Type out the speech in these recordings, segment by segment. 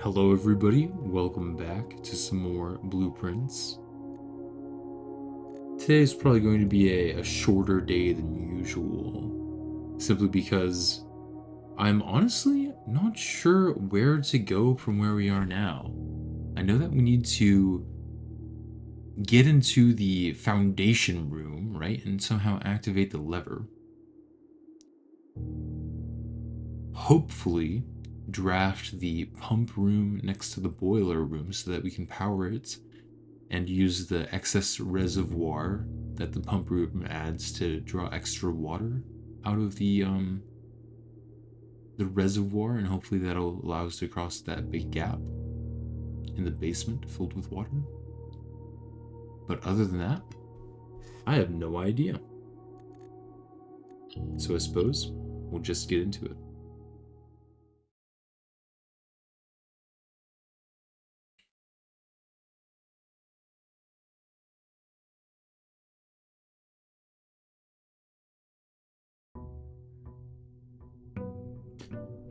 Hello, everybody. Welcome back to some more blueprints. Today is probably going to be a shorter day than usual, simply because I'm honestly not sure where to go from where we are now. I know that we need to get into the foundation room, right, and somehow activate the lever. Hopefully, draft the pump room next to the boiler room so that we can power it and use the excess reservoir that the pump room adds to draw extra water out of the reservoir, and hopefully that'll allow us to cross that big gap in the basement filled with water. But other than that, I have no idea. So I suppose we'll just get into it.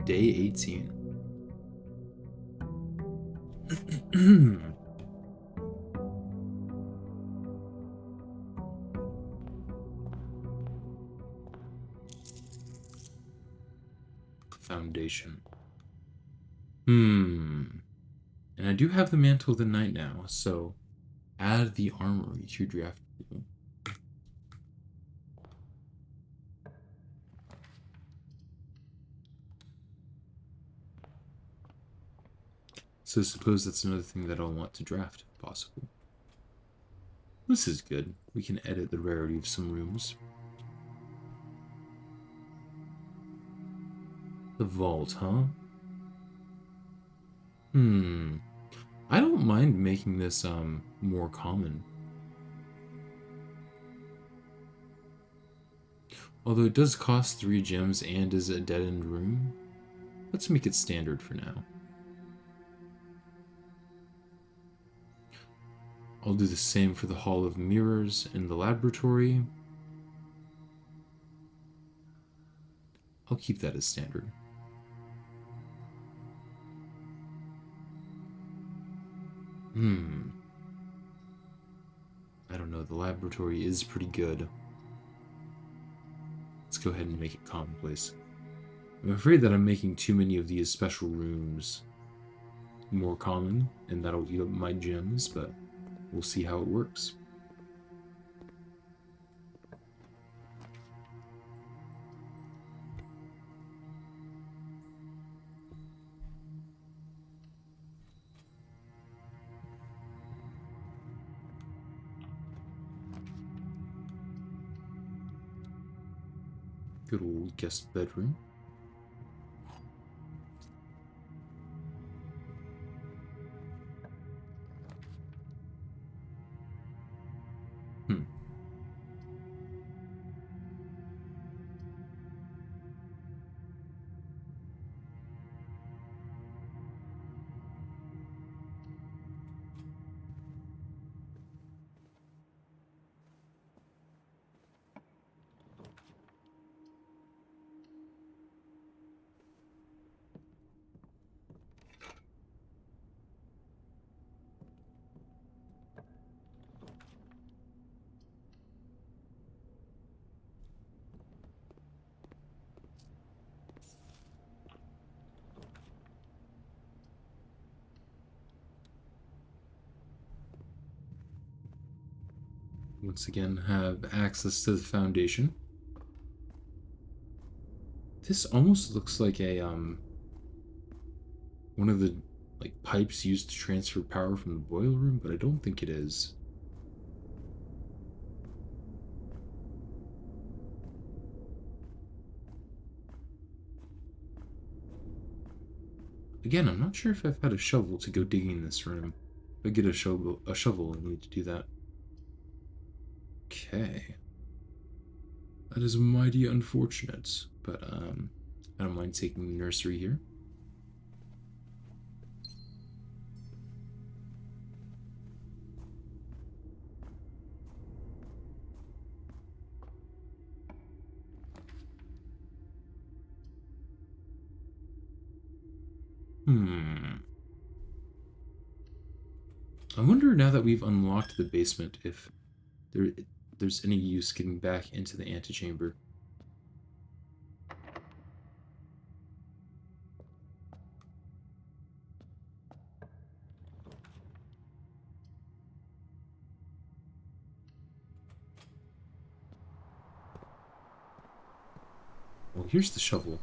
Day 18. Foundation. And I do have the Mantle of the Night now, so add the armory to draft pool. So suppose that's another thing that I'll want to draft, if possible. This is good. We can edit the rarity of some rooms. The vault, huh? I don't mind making this, more common. Although it does cost 3 gems and is a dead-end room, let's make it standard for now. I'll do the same for the Hall of Mirrors in the laboratory. I'll keep that as standard. I don't know, the laboratory is pretty good. Let's go ahead and make it commonplace. I'm afraid that I'm making too many of these special rooms more common, and that'll eat up my gems, but we'll see how it works. Good old guest bedroom. Hmm. Once again, have access to the foundation. This almost looks like a one of the like pipes used to transfer power from the boiler room, but I don't think it is. Again, I'm not sure if I've had a shovel to go digging in this room. If I get a shovel, I need to do that. Okay. That is mighty unfortunate, but I don't mind taking the nursery here. Hmm. I wonder now that we've unlocked the basement if there there's any use getting back into the antechamber. Well, here's the shovel.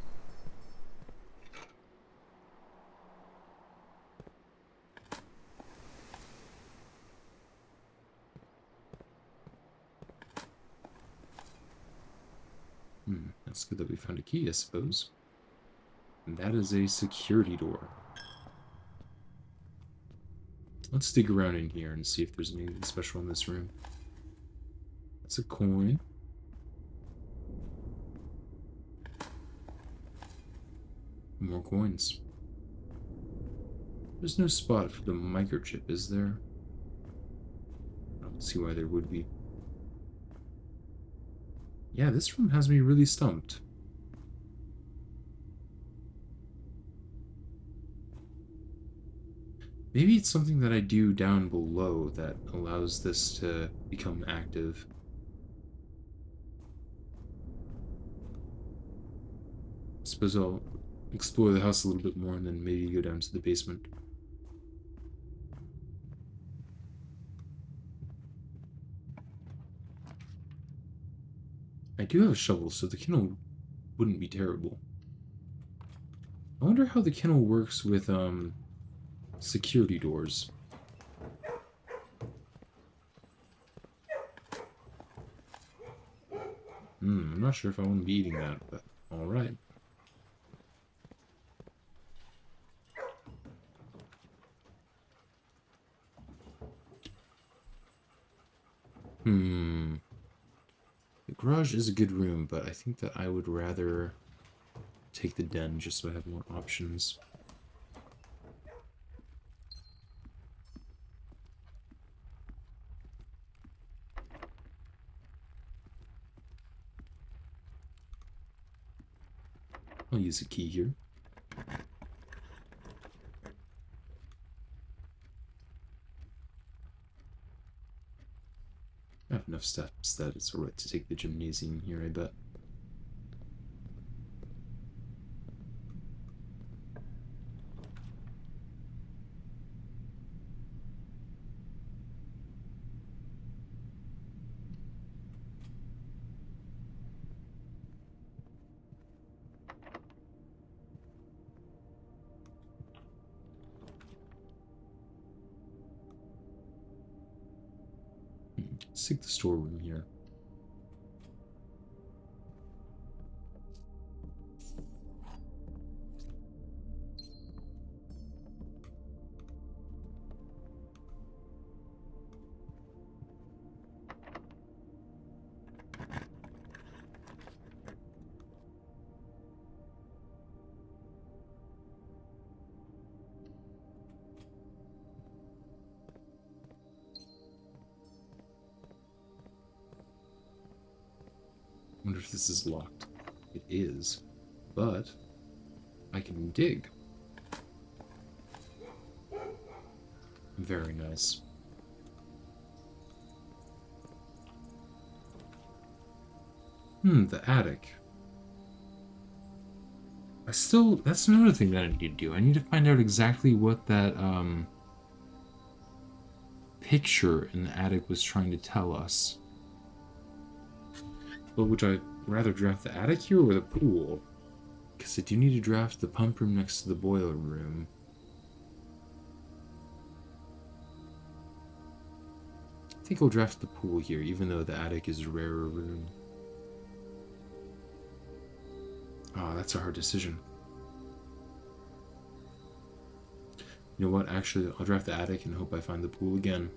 That's good that we found a key, I suppose. And that is a security door. Let's dig around in here and see if there's anything special in this room. That's a coin. More coins. There's no spot for the microchip, is there? I don't see why there would be. Yeah, this room has me really stumped. Maybe it's something that I do down below that allows this to become active. I suppose I'll explore the house a little bit more and then maybe go down to the basement. I do have a shovel, so the kennel wouldn't be terrible. I wonder how the kennel works with, security doors. I'm not sure if I want to be eating that, but alright. The garage is a good room, but I think that I would rather take the den just so I have more options. I'll use a key here. I have enough steps that it's alright to take the gymnasium here, I bet. Let's take the storeroom here. I wonder if this is locked. It is, but I can dig. Very nice. The attic. That's another thing that I need to do. I need to find out exactly what that, picture in the attic was trying to tell us. But would I rather draft the attic here or the pool? Because I do need to draft the pump room next to the boiler room. I think I'll draft the pool here, even though the attic is a rarer room. Oh, that's a hard decision. You know what? Actually, I'll draft the attic and hope I find the pool again.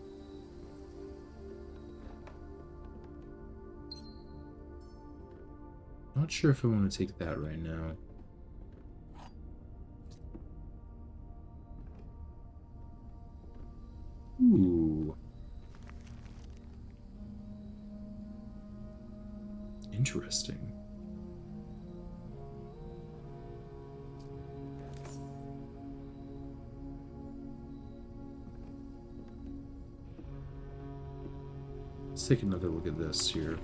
Not sure if I want to take that right now. Ooh. Interesting. Let's take another look at this here.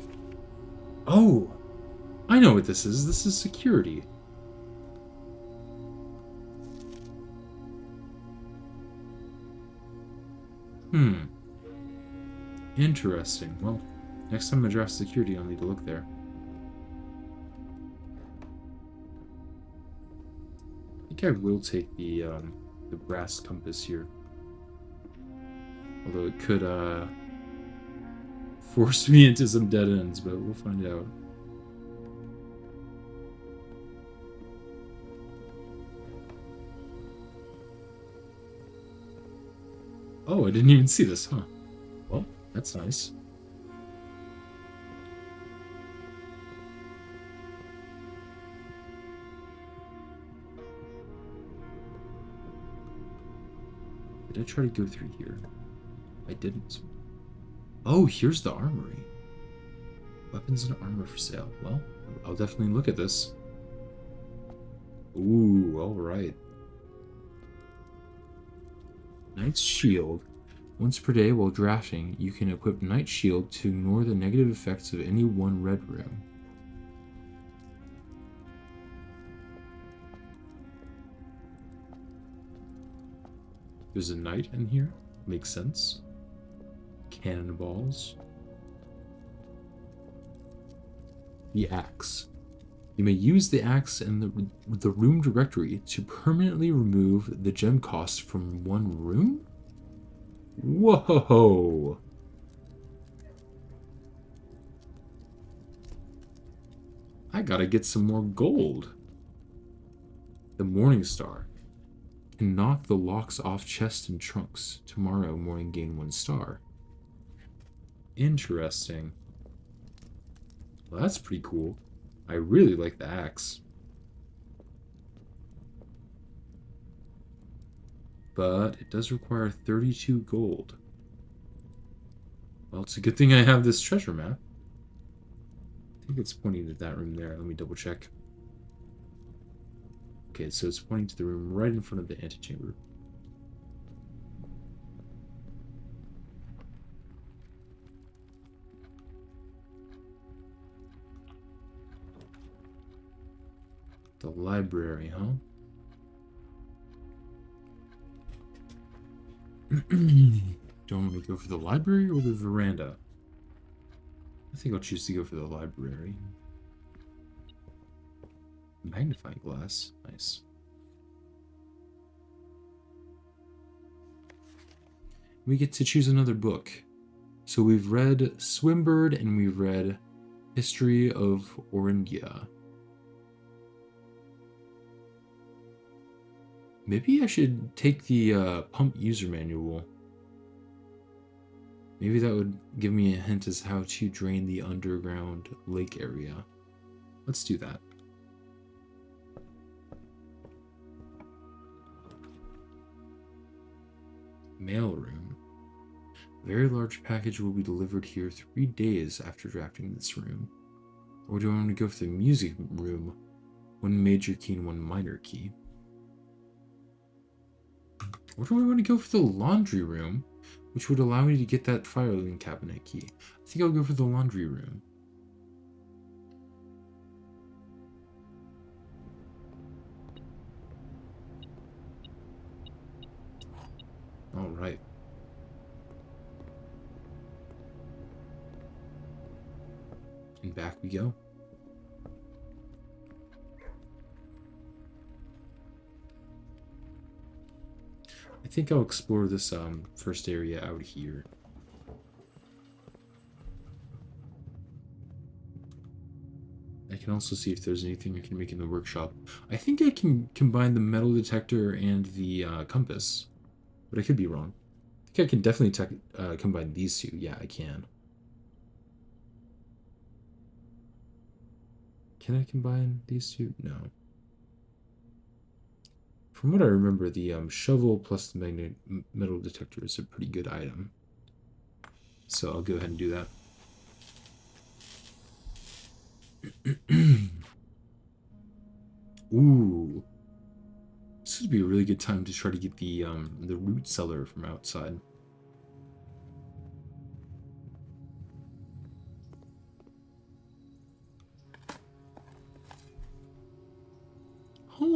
Oh! I know what this is. This is security. Interesting. Well, next time I draft security, I'll need to look there. I think I will take the brass compass here. Although it could force me into some dead ends, but we'll find out. Oh, I didn't even see this, huh? Well, that's nice. Did I try to go through here? I didn't. Oh, here's the armory. Weapons and armor for sale. Well, I'll definitely look at this. Ooh, alright. Knight's Shield. Once per day while drafting, you can equip Knight's Shield to ignore the negative effects of any one red room. There's a knight in here. Makes sense. Cannonballs. The axe. You may use the axe in the room directory to permanently remove the gem cost from one room? Whoa! I gotta get some more gold. The Morning Star. Can knock the locks off chests and trunks. Tomorrow morning gain 1 star. Interesting. Well, that's pretty cool. I really like the axe. But it does require 32 gold. Well, it's a good thing I have this treasure map. I think it's pointing to that room there. Let me double check. Okay, so it's pointing to the room right in front of the antechamber. The library, huh? Don't we go for the library or the veranda? I think I'll choose to go for the library. Magnifying glass. Nice. We get to choose another book. So we've read Swimbird and we've read History of Orindia. Maybe I should take the pump user manual. Maybe that would give me a hint as how to drain the underground lake area. Let's do that. Mailroom. Very large package will be delivered here 3 days after drafting this room. Or do I want to go for the music room? 1 major key and 1 minor key. Or do I want to go for the laundry room, which would allow me to get that filing cabinet key? I think I'll go for the laundry room. All right. And back we go. I think I'll explore this first area out here. I can also see if there's anything I can make in the workshop. I think I can combine the metal detector and the compass, but I could be wrong. I think I can definitely combine these two. Yeah, I can. Can I combine these two? No. From what I remember, the shovel plus the metal detector is a pretty good item. So I'll go ahead and do that. Ooh. This would be a really good time to try to get the root cellar from outside.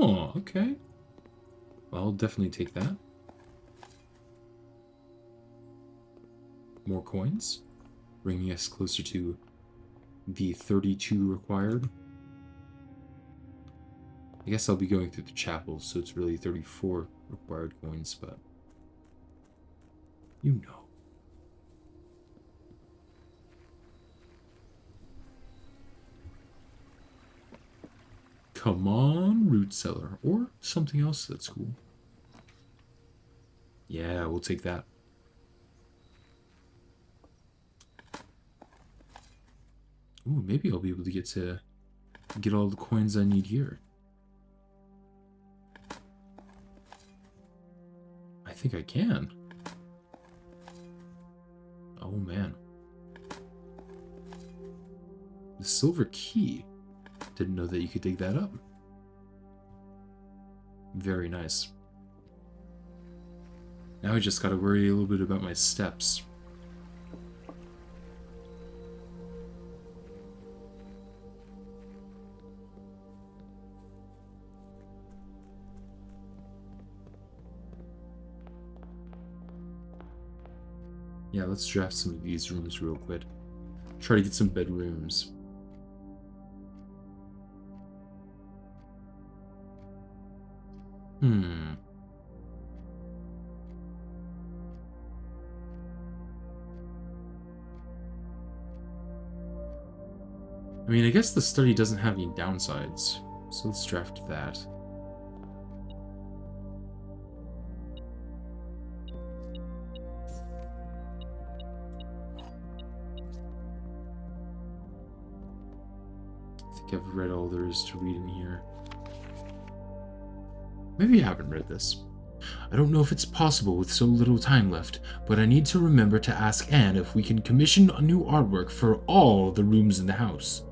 Oh, okay. Well, I'll definitely take that. More coins, bringing us closer to the 32 required. I guess I'll be going through the chapel, so it's really 34 required coins, but you know. Come on, root cellar, or something else that's cool. Yeah, we'll take that. Ooh, maybe I'll be able to get all the coins I need here. I think I can. Oh man. The silver key. Didn't know that you could dig that up. Very nice. Now I just gotta worry a little bit about my steps. Yeah, let's draft some of these rooms real quick. Try to get some bedrooms. I mean, I guess the study doesn't have any downsides, so let's draft that. I think I've read all there is to read in here. Maybe I haven't read this. I don't know if it's possible with so little time left, but I need to remember to ask Anne if we can commission a new artwork for all the rooms in the house.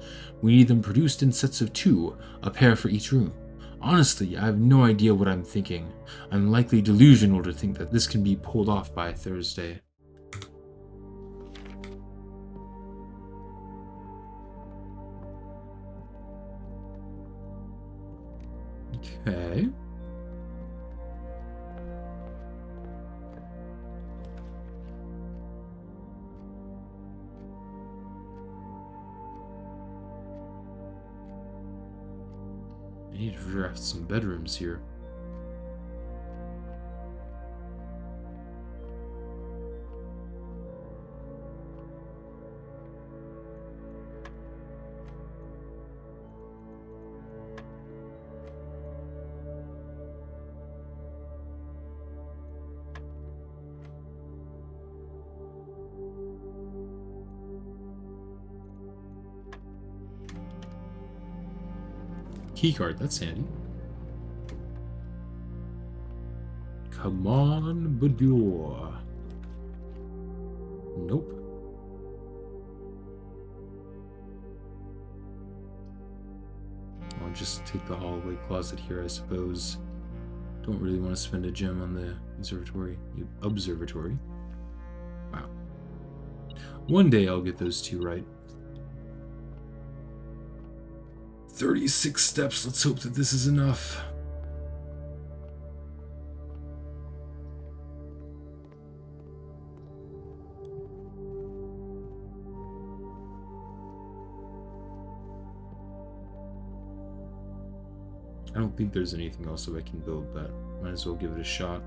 We need them produced in sets of 2, a pair for each room. Honestly, I have no idea what I'm thinking. I'm likely delusional to think that this can be pulled off by Thursday. Okay. I need to draft some bedrooms here. Keycard, that's handy. Come on, Boudoir. Nope. I'll just take the hallway closet here, I suppose. Don't really want to spend a gem on the observatory. Wow. One day I'll get those two right. 36 steps. Let's hope that this is enough. I don't think there's anything else that I can build, but might as well give it a shot.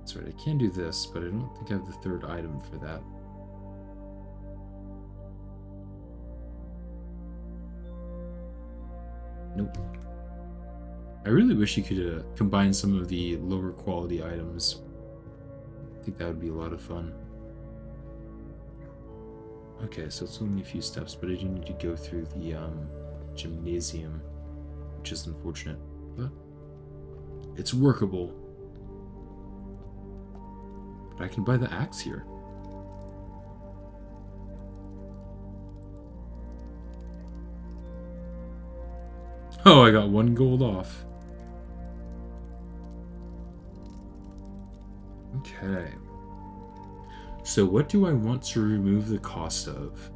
That's right, I can do this, but I don't think I have the third item for that. Nope. I really wish you could combine some of the lower quality items. I think that would be a lot of fun. Okay, so it's only a few steps, but I do need to go through the gymnasium, which is unfortunate, but it's workable. But I can buy the axe here. Oh, I got 1 gold off. Okay. So what do I want to remove the cost of?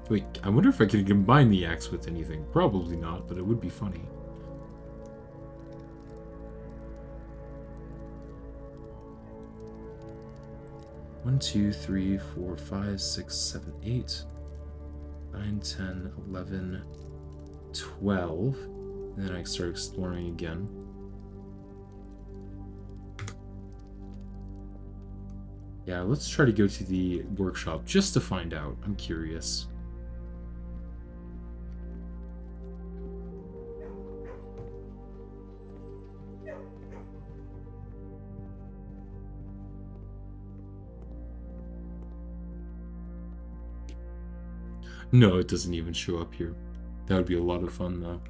Wait, I wonder if I could combine the axe with anything. Probably not, but it would be funny. One, 2, 3, 4, 5, 6, 7, 8, 9, 10, 11, 12. And then I start exploring again. Yeah, let's try to go to the workshop just to find out. I'm curious. No, it doesn't even show up here. That would be a lot of fun, though.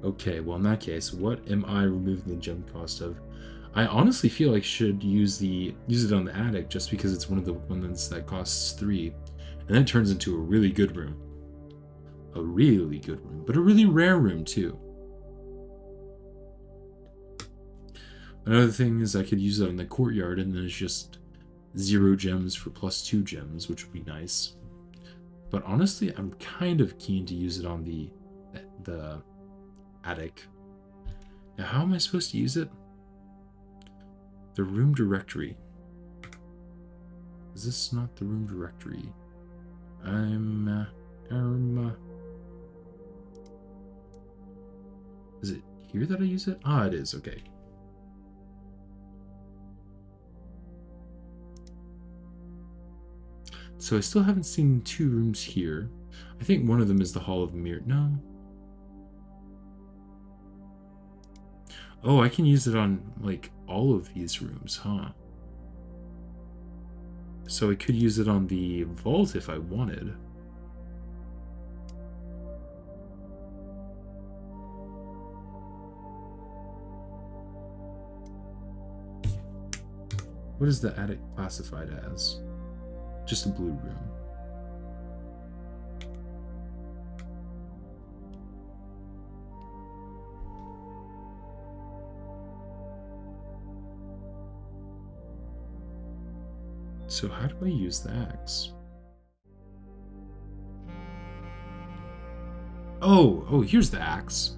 Okay, well, in that case, what am I removing the gem cost of? I honestly feel like I should use it on the attic just because it's one of the ones that costs 3, and then it turns into a really good room. A really good room, but a really rare room too. Another thing is I could use it on the courtyard, and then it's just 0 gems for +2 gems, which would be nice. But honestly, I'm kind of keen to use it on the attic. Now, how am I supposed to use it? The room directory. Is this not the room directory? Is it here that I use it? Ah, it is, okay. So I still haven't seen 2 rooms here. I think one of them is the Hall of Mirror. No. Oh, I can use it on, like, all of these rooms, huh? So I could use it on the vault if I wanted. What is the attic classified as? Just a blue room. So how do I use the axe? Oh, here's the axe.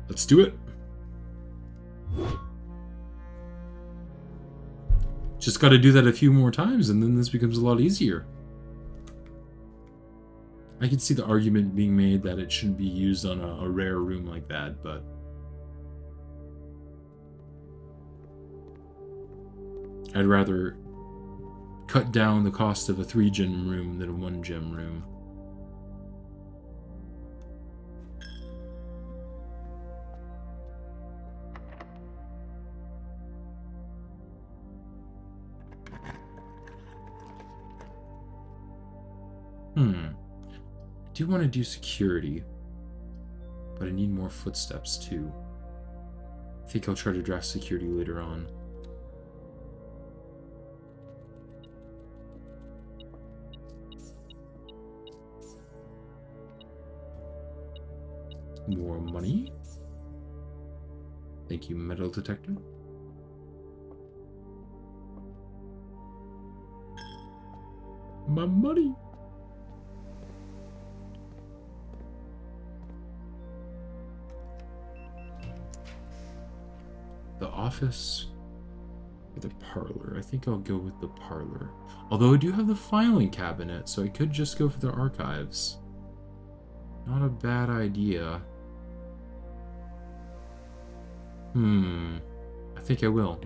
Let's do it. Just got to do that a few more times, and then this becomes a lot easier. I can see the argument being made that it shouldn't be used on a rare room like that, but I'd rather cut down the cost of a 3-gem room than a 1-gem room. I do want to do security, but I need more footsteps too. I think I'll try to draft security later on. More money. Thank you, metal detector. My money. The office or the parlor? I think I'll go with the parlor. Although I do have the filing cabinet, so I could just go for the archives. Not a bad idea. I think I will.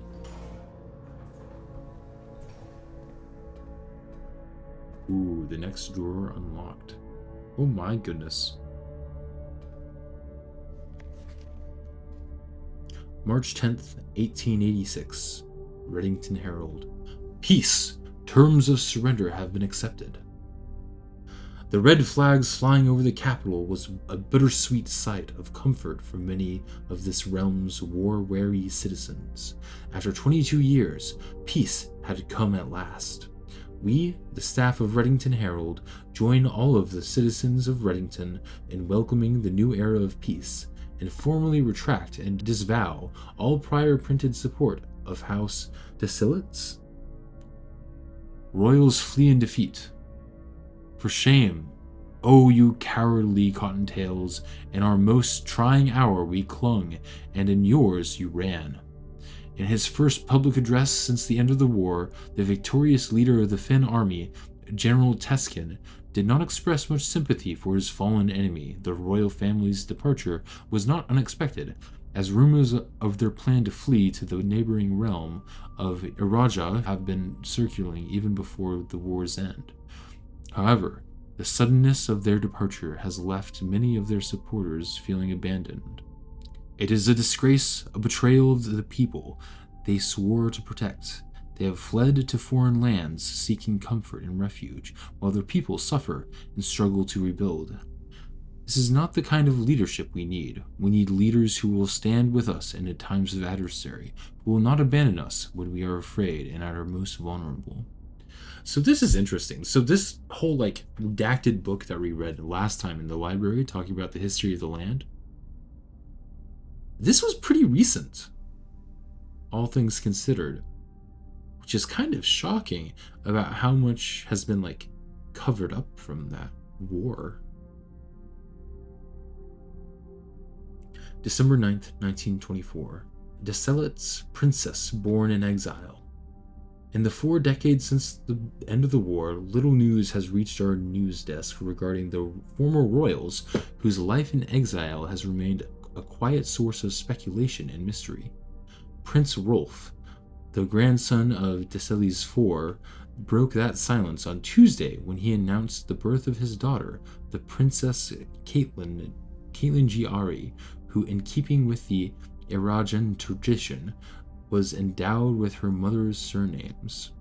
Ooh, the next drawer unlocked. Oh my goodness. March 10th, 1886. Reddington Herald. Peace! Terms of surrender have been accepted. The red flags flying over the capital was a bittersweet sight of comfort for many of this realm's war-weary citizens. After 22 years, peace had come at last. We, the staff of Reddington Herald, join all of the citizens of Reddington in welcoming the new era of peace, and formally retract and disavow all prior printed support of House Desilets. Royals flee in defeat. For shame, oh you cowardly cottontails, in our most trying hour we clung, and in yours you ran. In his first public address since the end of the war, the victorious leader of the Finn army, General Teskin, did not express much sympathy for his fallen enemy. The royal family's departure was not unexpected, as rumors of their plan to flee to the neighboring realm of Iraja have been circulating even before the war's end. However, the suddenness of their departure has left many of their supporters feeling abandoned. It is a disgrace, a betrayal of the people they swore to protect. They have fled to foreign lands, seeking comfort and refuge, while their people suffer and struggle to rebuild. This is not the kind of leadership we need. We need leaders who will stand with us in the times of adversary, who will not abandon us when we are afraid and at our most vulnerable. So this is interesting. So this whole redacted book that we read last time in the library, talking about the history of the land, this was pretty recent, all things considered, which is kind of shocking about how much has been covered up from that war. December 9th, 1924. Deselit's princess born in exile. In the 4 decades since the end of the war, little news has reached our news desk regarding the former royals whose life in exile has remained a quiet source of speculation and mystery. Prince Rolf, the grandson of Deselys IV, broke that silence on Tuesday when he announced the birth of his daughter, the Princess Caitlin Giari, who, in keeping with the Irajan tradition, was endowed with her mother's surnames.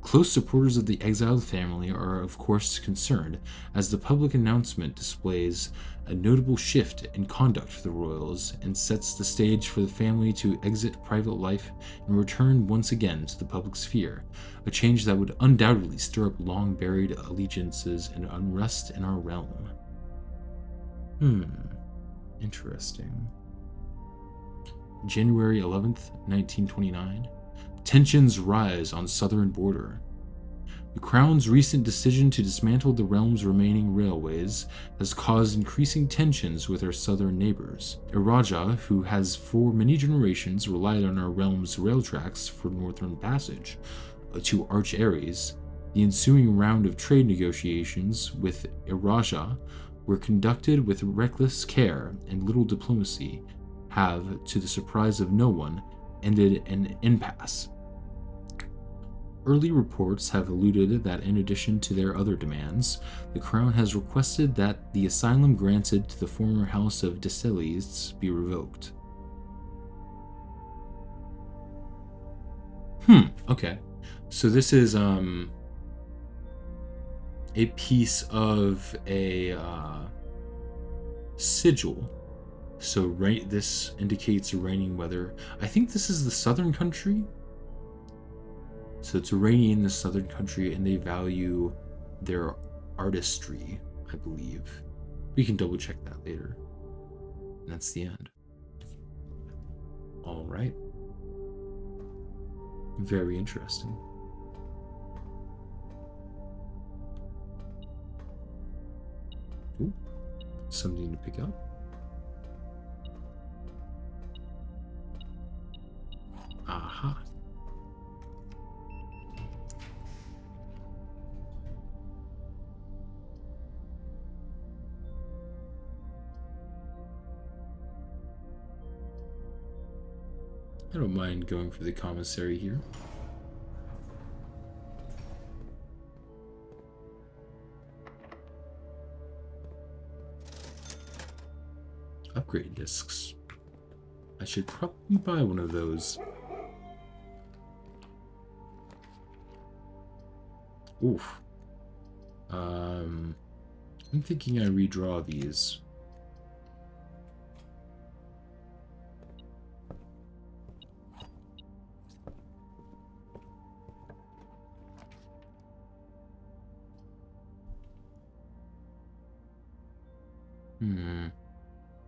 Close supporters of the exiled family are of course concerned, as the public announcement displays a notable shift in conduct for the royals and sets the stage for the family to exit private life and return once again to the public sphere, a change that would undoubtedly stir up long-buried allegiances and unrest in our realm. Interesting. January 11th, 1929. Tensions rise on southern border. The Crown's recent decision to dismantle the realm's remaining railways has caused increasing tensions with our southern neighbors. Iraja, who has for many generations relied on our realm's rail tracks for northern passage to Arch Ares, the ensuing round of trade negotiations with Iraja were conducted with reckless care and little diplomacy, have, to the surprise of no one, ended in impasse. Early reports have alluded that in addition to their other demands, the Crown has requested that the asylum granted to the former House of Deselys be revoked. Okay. So this is a piece of a sigil. So this indicates raining weather. I think this is the southern country. So it's rainy in the southern country, and they value their artistry, I believe. We can double check that later. And that's the end. All right. Very interesting. Ooh, something to pick up. Aha. I don't mind going for the commissary here. Upgrade discs. I should probably buy one of those. Oof. I'm thinking I redraw these.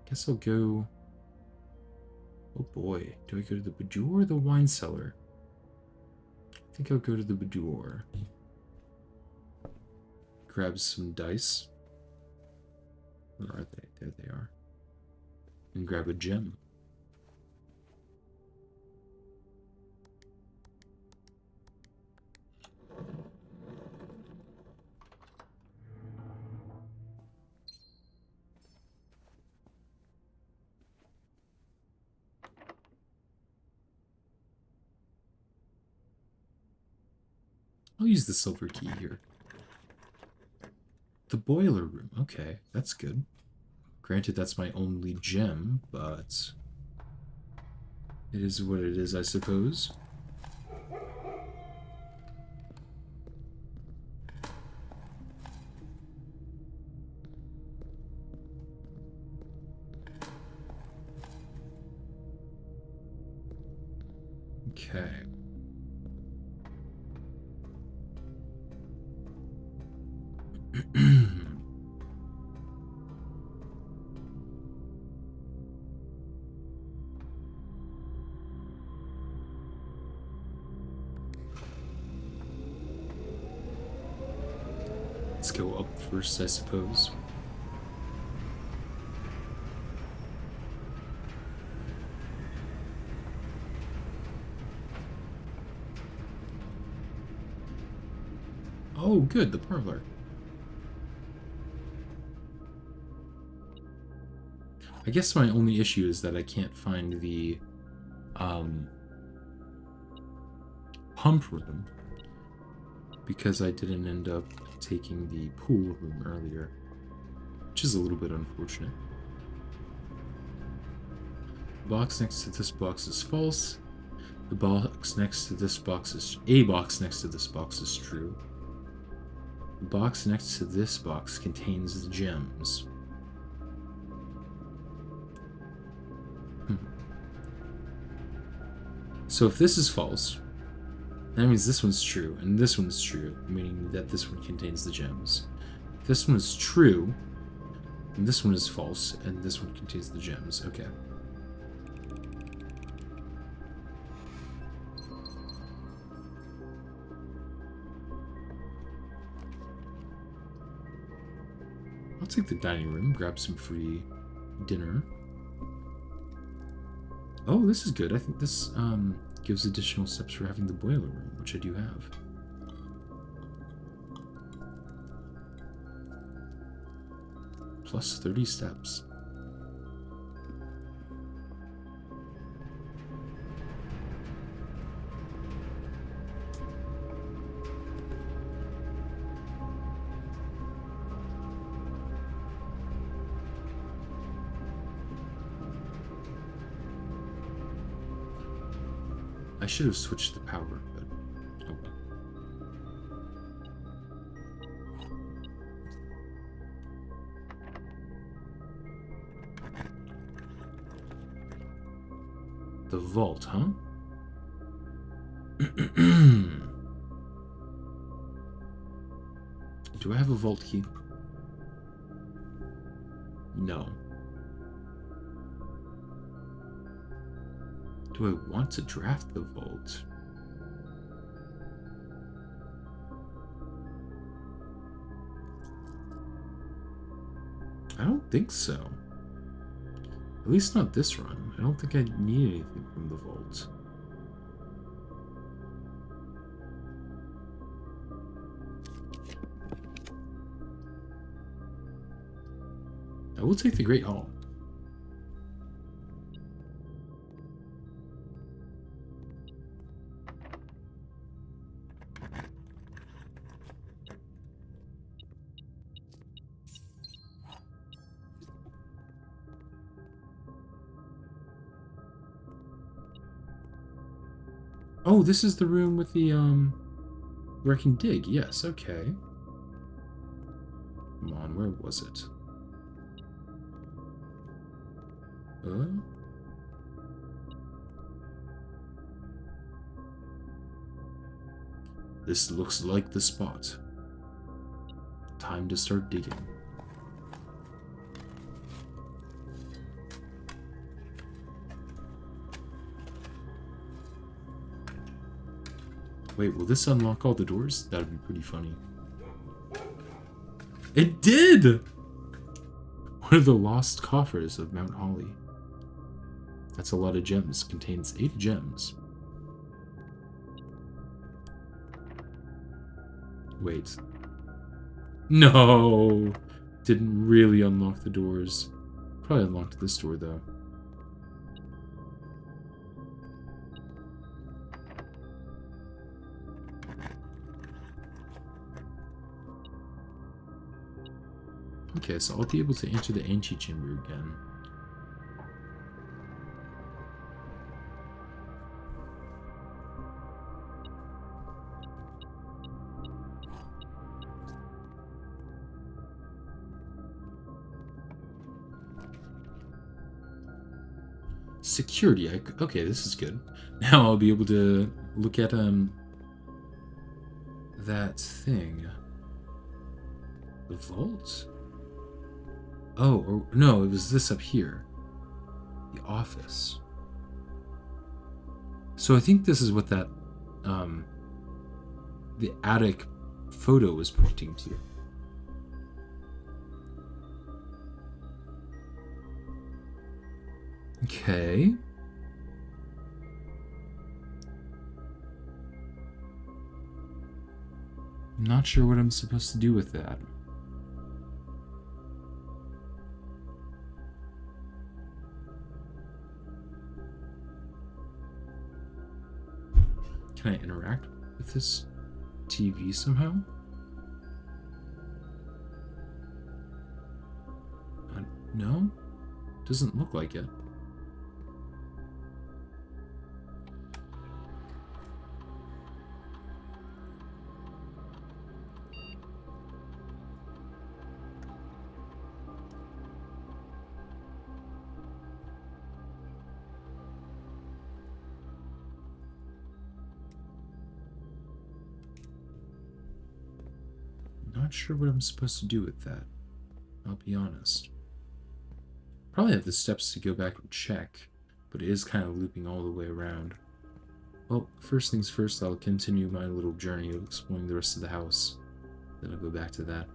Guess I'll go... Oh boy, do I go to the Bajor or the wine cellar? I think I'll go to the Bajor. grab some dice. Where are they? There they are. And grab a gem. I'll use the silver key here. The boiler room. Okay, that's good. Granted, that's my only gem, but it is what it is, I suppose. Okay. Let's go up first, I suppose. Oh, good, the parlor. I guess my only issue is that I can't find the pump room because I didn't end up taking the pool room earlier, which is a little bit unfortunate. The box next to this box is false. The box next to this box is... A box next to this box is true. The box next to this box contains the gems. So if this is false, that means this one's true, and this one's true, meaning that this one contains the gems. If this one is true, and this one is false, and this one contains the gems. Okay. I'll take the dining room, grab some free dinner. Oh, this is good. I think this gives additional steps for having the boiler room, which I do have. Plus 30 steps. I should have switched the power, but oh well. The vault, huh? Do I have a vault key? No. Do I want to draft the vault? I don't think so. At least not this run. I don't think I need anything from the vault. I will take the Great Hall. Oh, this is the room with the, where I can dig. Yes, okay. Come on, where was it? This looks like the spot. Time to start digging. Wait, will this unlock all the doors? That would be pretty funny. It did! One of the lost coffers of Mount Holly. That's a lot of gems. Contains 8 gems. Wait. No! Didn't really unlock the doors. Probably unlocked this door, though. Okay, so I'll be able to enter the antechamber again. Security. Okay, this is good. Now I'll be able to look at that thing. The vault? Oh, or no, it was this up here. The office. So I think this is what that the attic photo was pointing to. Okay. I'm not sure what I'm supposed to do with that. Can I interact with this TV somehow? No? Doesn't look like it. Not sure what I'm supposed to do with that. I'll be honest. Probably have the steps to go back and check, but it is kind of looping all the way around. Well, first things first, I'll continue my little journey of exploring the rest of the house. Then I'll go back to that.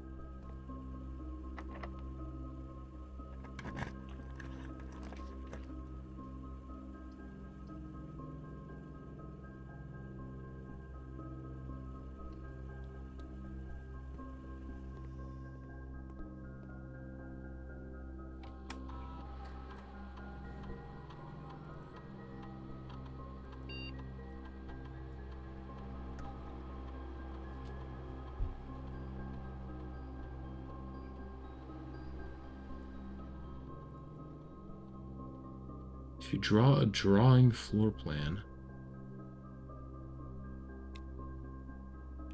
If you draw a drawing floor plan,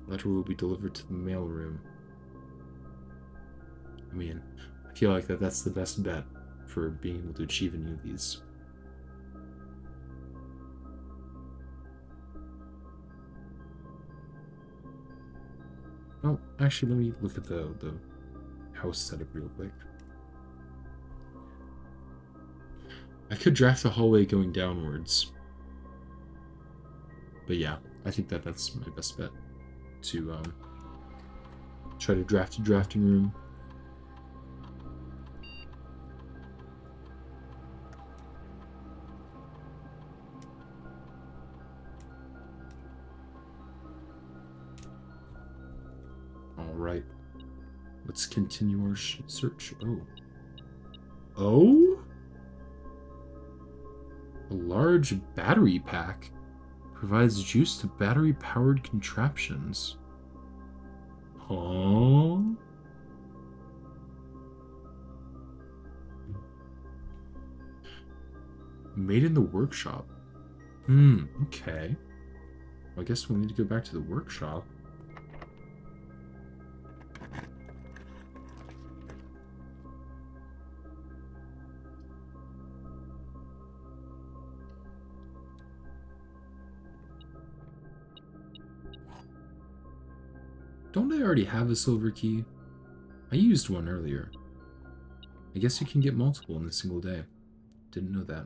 letter will be delivered to the mailroom. I mean, I feel like that's the best bet for being able to achieve any of these. Oh, actually, let me look at the house setup real quick. I could draft a hallway going downwards. But yeah, I think that's my best bet. To try to draft a drafting room. Alright. Let's continue our search. Oh. Oh? A large battery pack provides juice to battery-powered contraptions. Huh? Made in the workshop. Okay. Well, I guess we'll need to go back to the workshop. Don't I already have a silver key? I used one earlier. I guess you can get multiple in a single day. Didn't know that.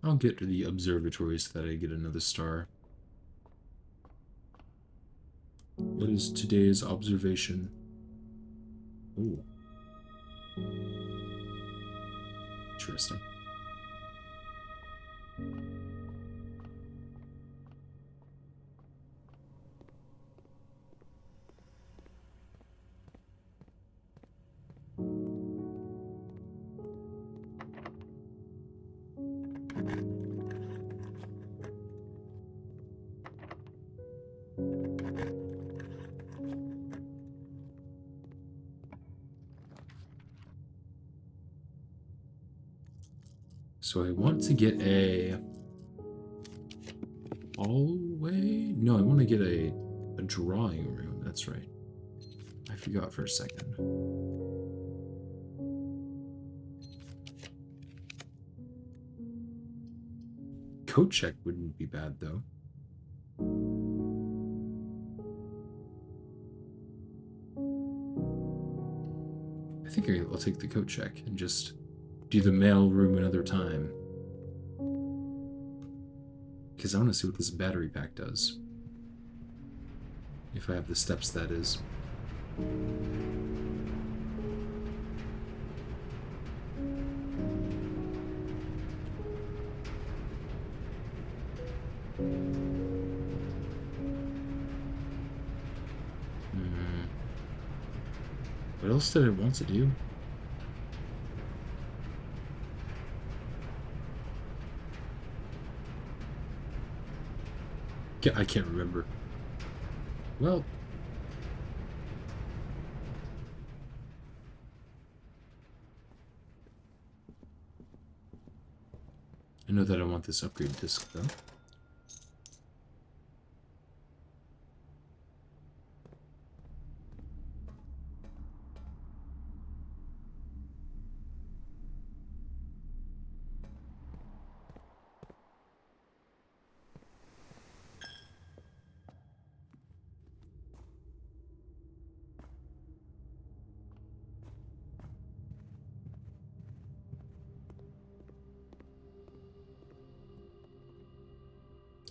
I'll get to the observatory so that I get another star. What is today's observation? Oh. Interesting. So I want to get a hallway? No, I want to get a drawing room. That's right. I forgot for a second. Coat check wouldn't be bad, though. I think I'll take the coat check and just do the mail room another time. Because I want to see what this battery pack does. If I have the steps, that is. What else did it want to do? I can't remember. Well, I know that I want this upgrade disc, though.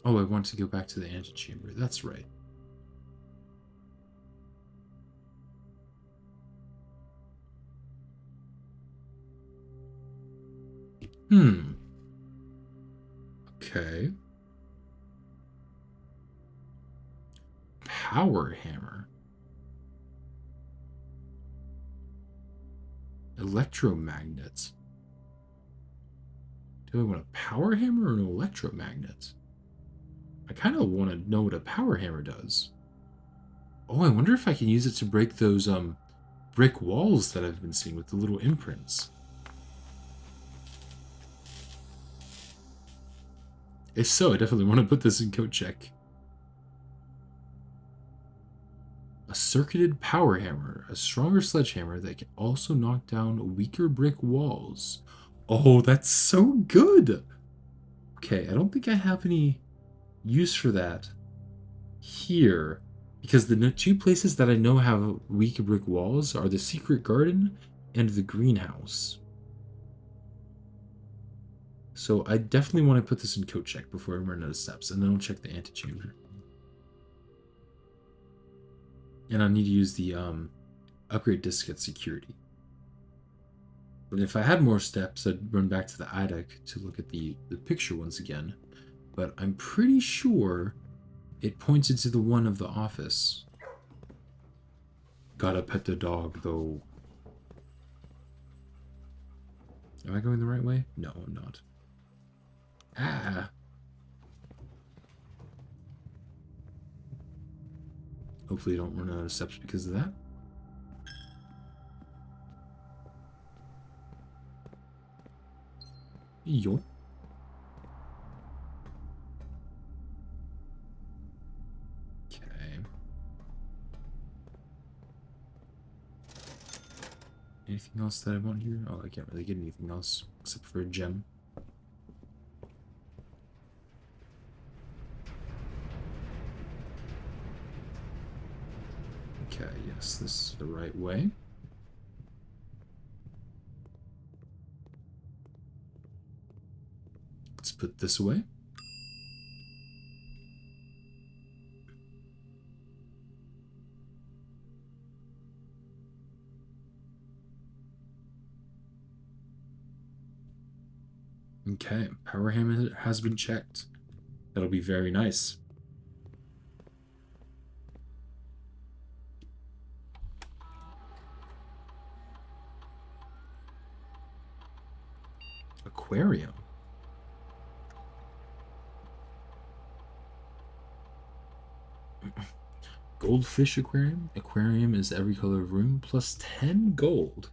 Oh, I want to go back to the antechamber. That's right. Okay. Power hammer. Electromagnets. Do I want a power hammer or an electromagnet? I kind of want to know what a power hammer does. Oh, I wonder if I can use it to break those brick walls that I've been seeing with the little imprints. If so, I definitely want to put this in code check. A circuited power hammer, a stronger sledgehammer that can also knock down weaker brick walls. Oh, that's so good! Okay, I don't think I have any use for that here, because the two places that I know have weak brick walls are the secret garden and the greenhouse. So I definitely want to put this in code check before I run out of steps, and then I'll check the antechamber. And I need to use the upgrade disc at security. But if I had more steps, I'd run back to the attic to look at the picture once again. But I'm pretty sure it pointed to the one of the office. Gotta pet the dog, though. Am I going the right way? No, I'm not. Ah! Hopefully I don't run out of steps because of that. Yo. Okay. Anything else that I want here? Oh, I can't really get anything else except for a gem. Okay, yes, this is the right way. Let's put this away. Okay, power hammer has been checked. That'll be very nice. Aquarium. Goldfish aquarium. Aquarium is every color of room plus 10 gold.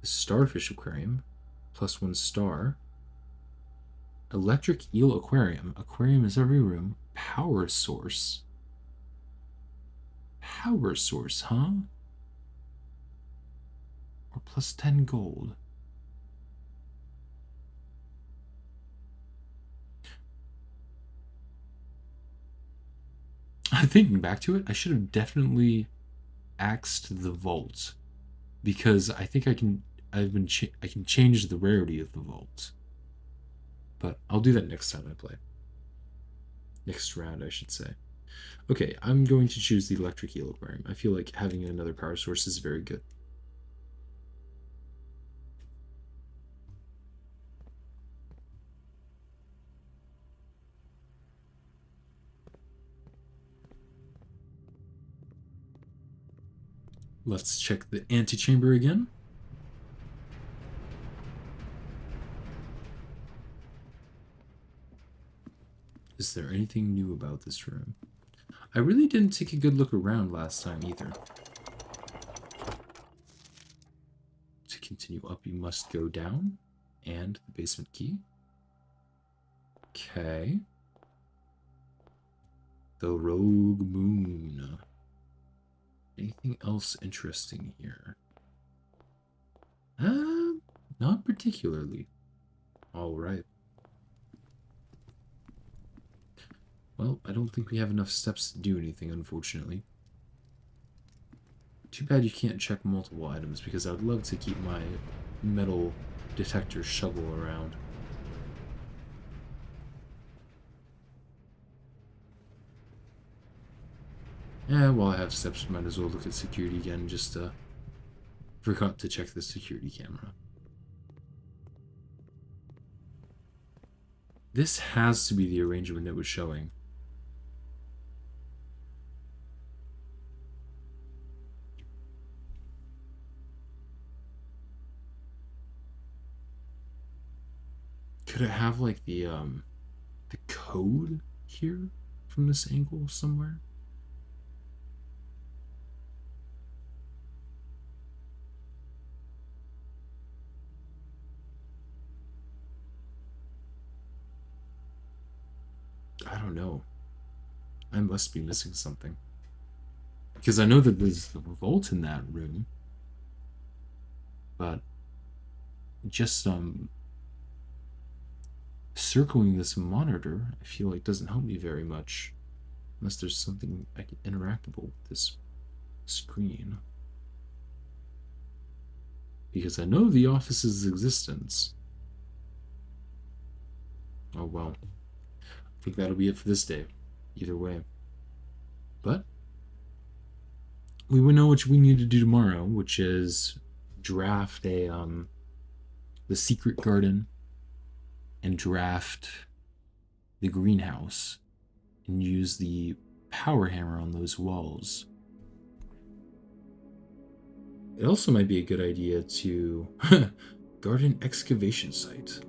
Starfish aquarium plus 1 star. Electric eel aquarium. Aquarium is every room. Power source. Power source, huh? Or plus 10 gold. Thinking back to it, I should have definitely axed the vault, because I think I can change the rarity of the vault. But I'll do that next time I play. Next round, I should say. Okay, I'm going to choose the electric eel aquarium. I feel like having another power source is very good. Let's check the antechamber again. Is there anything new about this room? I really didn't take a good look around last time either. To continue up, you must go down. And the basement key. Okay. The Rogue Moon. Anything else interesting here? Not particularly. Alright. Well, I don't think we have enough steps to do anything, unfortunately. Too bad you can't check multiple items, because I would love to keep my metal detector shovel around. Yeah, while I have steps, might as well look at security again, just forgot to check the security camera. This has to be the arrangement it was showing. Could it have like the code here from this angle somewhere? I don't know. I must be missing something. Because I know that there's a vault in that room. But just circling this monitor, I feel like doesn't help me very much. Unless there's something I can interactable with this screen. Because I know the office's existence. Oh well. I think that'll be it for this day. Either way. But we will know what we need to do tomorrow, which is draft a the secret garden and draft the greenhouse and use the power hammer on those walls. It also might be a good idea to garden excavation site.